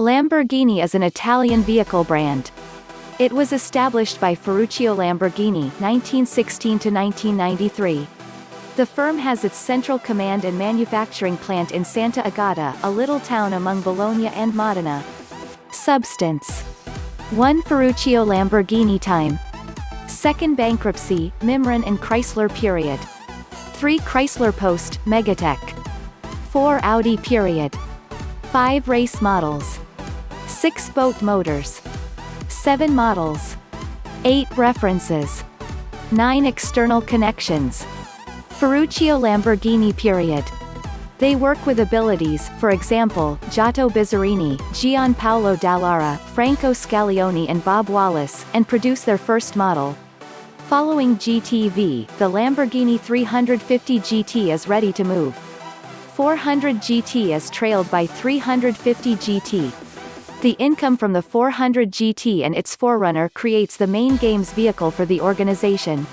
Lamborghini is an Italian vehicle brand. It was established by Ferruccio Lamborghini, 1916 to 1993. The firm has its central command and manufacturing plant in Santa Agata, a little town among Bologna and Modena. Substance: 1. Ferruccio Lamborghini time. 2nd bankruptcy, Mimran and Chrysler period. 3. Chrysler post, Megatech. 4. Audi period. 5. Race models. 6. Boat motors. 7. Models. 8. References. 9. External connections. Ferruccio Lamborghini period. They work with abilities, for example, Giotto Bizzarini, Gianpaolo Dallara, Franco Scaglione and Bob Wallace, and produce their first model. Following GTV, the Lamborghini 350 GT is ready to move. 400 GT is trailed by 350 GT. The income from the 400 GT and its forerunner creates the main games vehicle for the organization.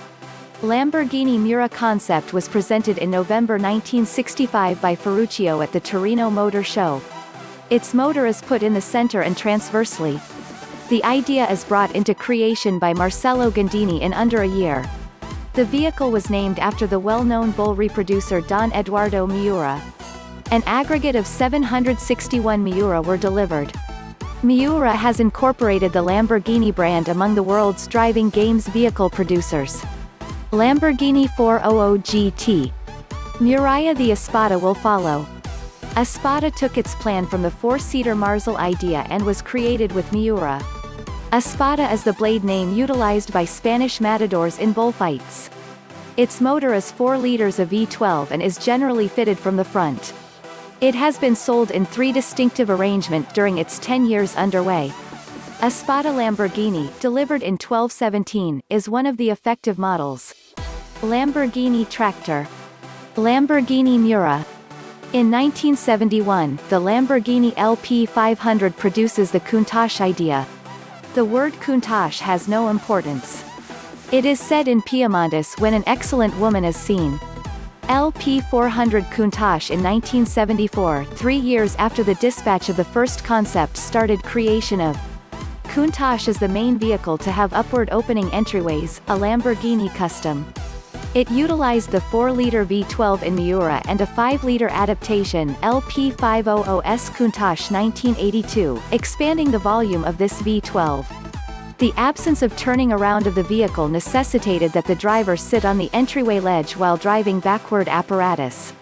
Lamborghini Miura concept was presented in November 1965 by Ferruccio at the Torino Motor Show. Its motor is put in the center and transversely. The idea is brought into creation by Marcello Gandini in under a year. The vehicle was named after the well-known bull reproducer Don Eduardo Miura. An aggregate of 761 Miura were delivered. Miura has incorporated the Lamborghini brand among the world's driving games vehicle producers. Lamborghini 400 GT. Miura. The Espada will follow. Espada took its plan from the four-seater Marzal idea and was created with Miura. Espada is the blade name utilized by Spanish matadors in bullfights. Its motor is 4 liters of V12 and is generally fitted from the front. It has been sold in 3 distinctive arrangements during its 10 years underway. Espada Lamborghini, delivered in 1217, is one of the effective models. Lamborghini Tractor. Lamborghini Miura. In 1971, the Lamborghini LP500 produces the Countach idea. The word Countach has no importance. It is said in Piemonte when an excellent woman is seen. LP400 Countach in 1974, 3 years after the dispatch of the first concept, started creation of. Countach is the main vehicle to have upward opening entryways, a Lamborghini custom. It utilized the 4-liter V12 in Miura and a 5-liter adaptation, LP500S Countach 1982, expanding the volume of this V12. The absence of turning around of the vehicle necessitated that the driver sit on the entryway ledge while driving backward apparatus.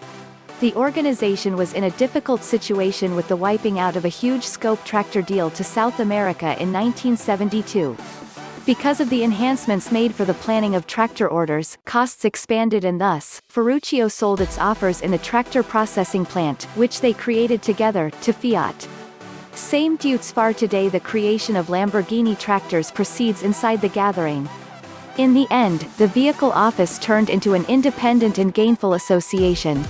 The organization was in a difficult situation with the wiping out of a huge scope tractor deal to South America in 1972. Because of the enhancements made for the planning of tractor orders, costs expanded and thus, Ferruccio sold its offers in the tractor processing plant, which they created together, to Fiat. Same dutes far today the creation of Lamborghini tractors proceeds inside the gathering. In the end, the vehicle office turned into an independent and gainful association.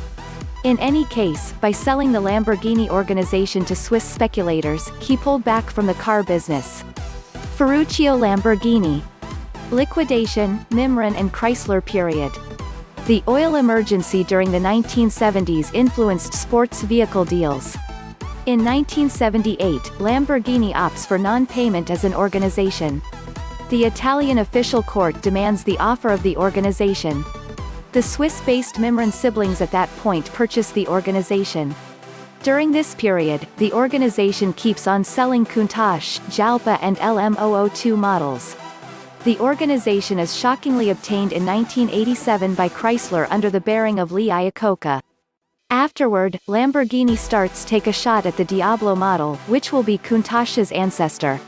In any case, by selling the Lamborghini organization to Swiss speculators, he pulled back from the car business. Ferruccio Lamborghini. Liquidation, Mimran and Chrysler period. The oil emergency during the 1970s influenced sports vehicle deals. In 1978, Lamborghini opts for non-payment as an organization. The Italian official court demands the offer of the organization. The Swiss-based Mimran siblings at that point purchase the organization. During this period, the organization keeps on selling Countach, Jalpa and LM002 models. The organization is shockingly obtained in 1987 by Chrysler under the bearing of Lee Iacocca. Afterward, Lamborghini starts take a shot at the Diablo model, which will be Countach's ancestor.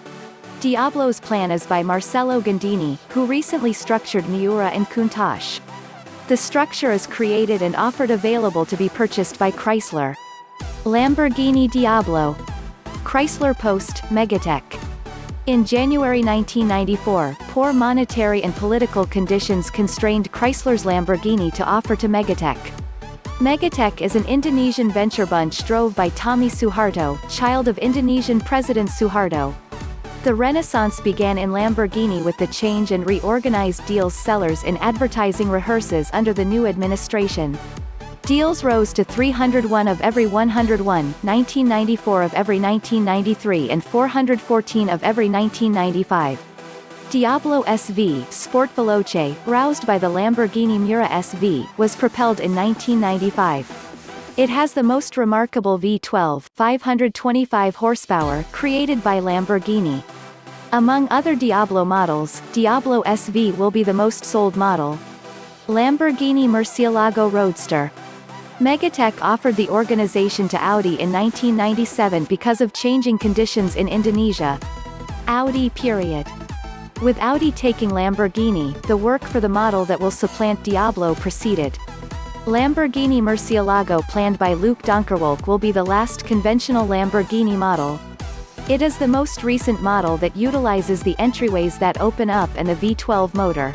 Diablo's plan is by Marcello Gandini, who recently structured Miura and Countach. The structure is created and offered available to be purchased by Chrysler. Lamborghini Diablo. Chrysler post, Megatech. In January 1994, poor monetary and political conditions constrained Chrysler's Lamborghini to offer to Megatech. Megatech is an Indonesian venture bunch drove by Tommy Suharto, child of Indonesian President Suharto. The renaissance began in Lamborghini with the change and reorganized deals sellers in advertising rehearses under the new administration. Deals rose to 301 of every 101, 1994 of every 1993 and 414 of every 1995. Diablo SV Sport Veloce, roused by the Lamborghini Miura SV, was propelled in 1995. It has the most remarkable V12, 525 horsepower, created by Lamborghini. Among other Diablo models, Diablo SV will be the most sold model. Lamborghini Murcielago Roadster. Megatech offered the organization to Audi in 1997 because of changing conditions in Indonesia. Audi period. With Audi taking Lamborghini, the work for the model that will supplant Diablo proceeded. Lamborghini Murcielago planned by Luke Donkerwolke will be the last conventional Lamborghini model. It is the most recent model that utilizes the entryways that open up and the V12 motor.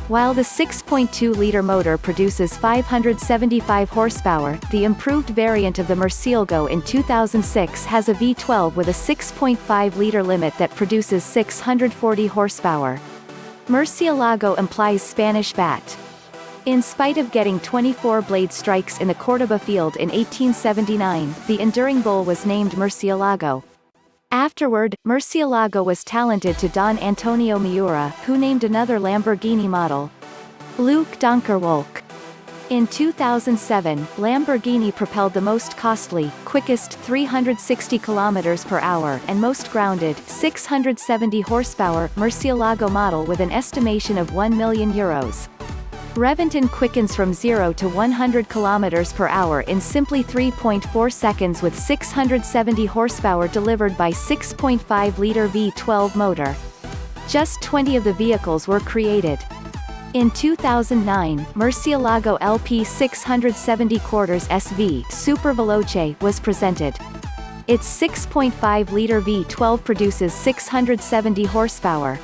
While the 6.2-liter motor produces 575 horsepower, the improved variant of the Murcielago in 2006 has a V12 with a 6.5-liter limit that produces 640 horsepower. Murcielago implies Spanish bat. In spite of getting 24 blade strikes in the Córdoba field in 1879, the enduring bull was named Murcielago. Afterward, Murcielago was talented to Don Antonio Miura, who named another Lamborghini model, Luke Donkerwolke. In 2007, Lamborghini propelled the most costly, quickest 360 km per hour and most grounded 670 horsepower Murcielago model with an estimation of €1 million. Reventon quickens from 0 to 100 km per hour in simply 3.4 seconds with 670 horsepower delivered by 6.5-liter V12 motor. Just 20 of the vehicles were created. In 2009, Murcielago LP 670 quarters SV Super Veloce was presented. Its 6.5-liter V12 produces 670 horsepower.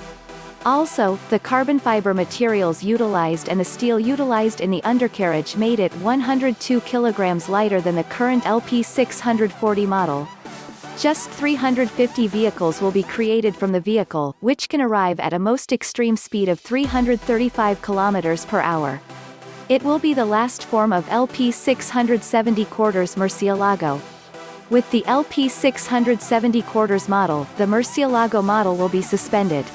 Also, the carbon fiber materials utilized and the steel utilized in the undercarriage made it 102 kilograms lighter than the current LP 640 model. Just 350 vehicles will be created from the vehicle, which can arrive at a most extreme speed of 335 kilometers per hour. It will be the last form of LP 670 quarters Murcielago. With the LP 670 quarters model, the Murcielago model will be suspended.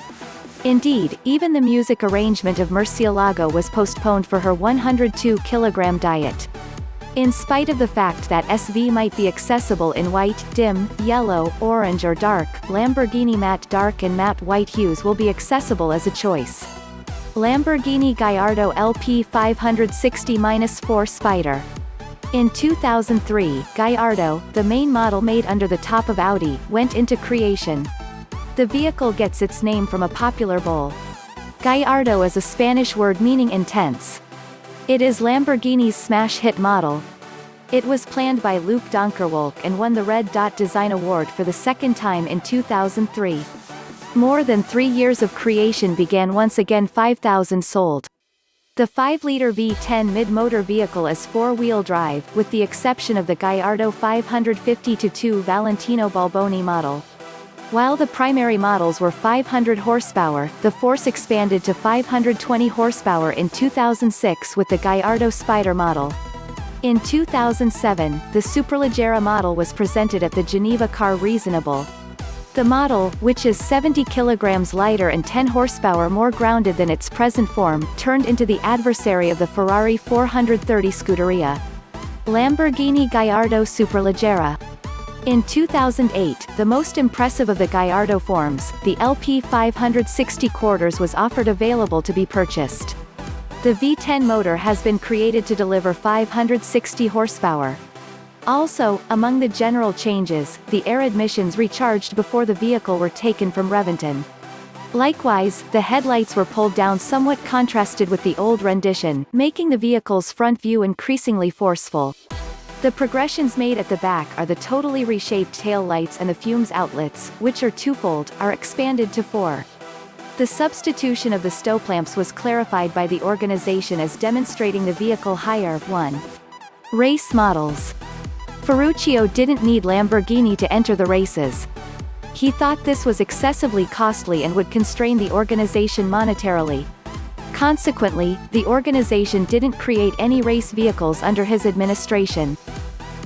Indeed, even the music arrangement of Murcielago was postponed for her 102-kilogram diet. In spite of the fact that SV might be accessible in white, dim, yellow, orange or dark, Lamborghini matte dark and matte white hues will be accessible as a choice. Lamborghini Gallardo LP 560-4 Spider. In 2003, Gallardo, the main model made under the top of Audi, went into creation. The vehicle gets its name from a popular bull. Gallardo is a Spanish word meaning intense. It is Lamborghini's smash hit model. It was planned by Luke Donkerwolke and won the Red Dot Design Award for the second time in 2003. More than 3 years of creation began once again 5,000 sold. The 5-liter V10 mid-motor vehicle is 4-wheel drive, with the exception of the Gallardo 550-2 Valentino Balboni model. While the primary models were 500 horsepower, the force expanded to 520 horsepower in 2006 with the Gallardo Spider model. In 2007, the Superleggera model was presented at the Geneva Car Reasonable. The model, which is 70 kilograms lighter and 10 horsepower more grounded than its present form, turned into the adversary of the Ferrari 430 Scuderia. Lamborghini Gallardo Superleggera. In 2008, the most impressive of the Gallardo forms, the LP 560 quarters was offered available to be purchased. The V10 motor has been created to deliver 560 horsepower. Also, among the general changes, the air admissions recharged before the vehicle were taken from Reventon. Likewise, the headlights were pulled down somewhat contrasted with the old rendition, making the vehicle's front view increasingly forceful. The progressions made at the back are the totally reshaped tail lights and the fumes outlets, which are twofold, are expanded to 4. The substitution of the stopelamps was clarified by the organization as demonstrating the vehicle higher. 1. Race models. Ferruccio didn't need Lamborghini to enter the races. He thought this was excessively costly and would constrain the organization monetarily. Consequently, the organization didn't create any race vehicles under his administration.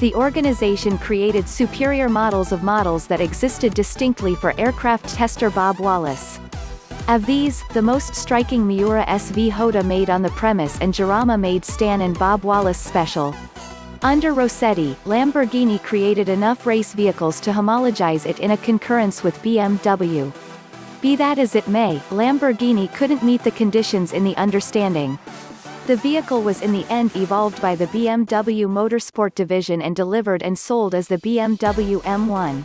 The organization created superior models that existed distinctly for aircraft tester Bob Wallace. Of these, the most striking Miura SV Hoda made on the premise and Jarama made Stan and Bob Wallace special. Under Rossetti, Lamborghini created enough race vehicles to homologize it in a concurrence with BMW. Be that as it may, Lamborghini couldn't meet the conditions in the understanding. The vehicle was in the end evolved by the BMW Motorsport division and delivered and sold as the BMW M1.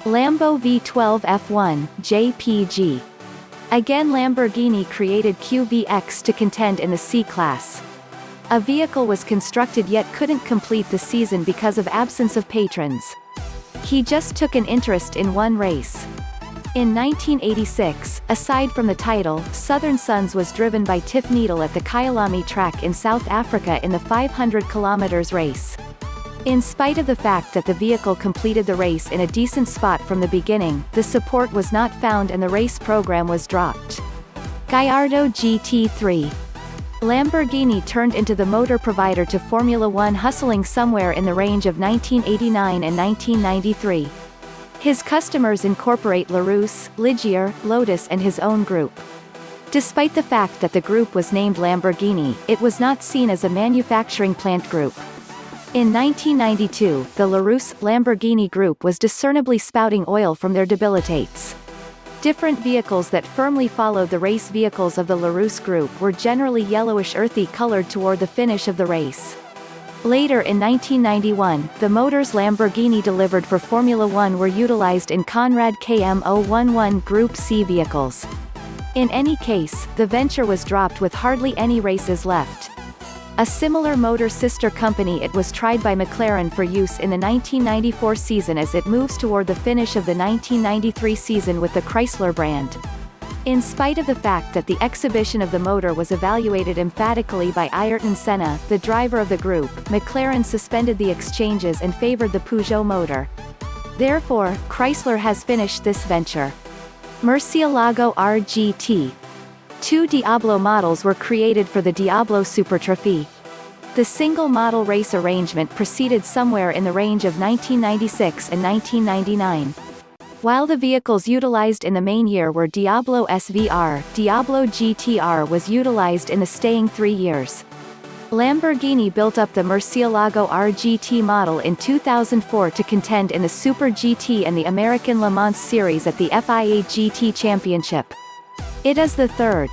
Lambo V12 F1, JPG. Again, Lamborghini created QVX to contend in the C-Class. A vehicle was constructed yet couldn't complete the season because of absence of patrons. He just took an interest in one race. In 1986, aside from the title, Southern Sons was driven by Tiff Needle at the Kyalami track in South Africa in the 500 km race. In spite of the fact that the vehicle completed the race in a decent spot from the beginning, the support was not found and the race program was dropped. Gallardo GT3. Lamborghini turned into the motor provider to Formula One, hustling somewhere in the range of 1989 and 1993. His customers incorporate Larousse, Ligier, Lotus and his own group. Despite the fact that the group was named Lamborghini, it was not seen as a manufacturing plant group. In 1992, the Larousse Lamborghini group was discernibly spouting oil from their debilitates. Different vehicles that firmly followed the race vehicles of the Larousse group were generally yellowish earthy colored toward the finish of the race. Later in 1991, the motors Lamborghini delivered for Formula One were utilized in Conrad KM011 Group C vehicles. In any case, the venture was dropped with hardly any races left. A similar motor sister company, it was tried by McLaren for use in the 1994 season as it moves toward the finish of the 1993 season with the Chrysler brand. In spite of the fact that the exhibition of the motor was evaluated emphatically by Ayrton Senna, the driver of the group, McLaren suspended the exchanges and favored the Peugeot motor. Therefore, Chrysler has finished this venture. Murcielago RGT. 2 Diablo models were created for the Diablo Super Trophy. The single model race arrangement proceeded somewhere in the range of 1996 and 1999. While the vehicles utilized in the main year were Diablo SVR, Diablo GTR was utilized in the staying 3 years. Lamborghini built up the Murcielago RGT model in 2004 to contend in the Super GT and the American Le Mans Series at the FIA GT Championship. It is the third,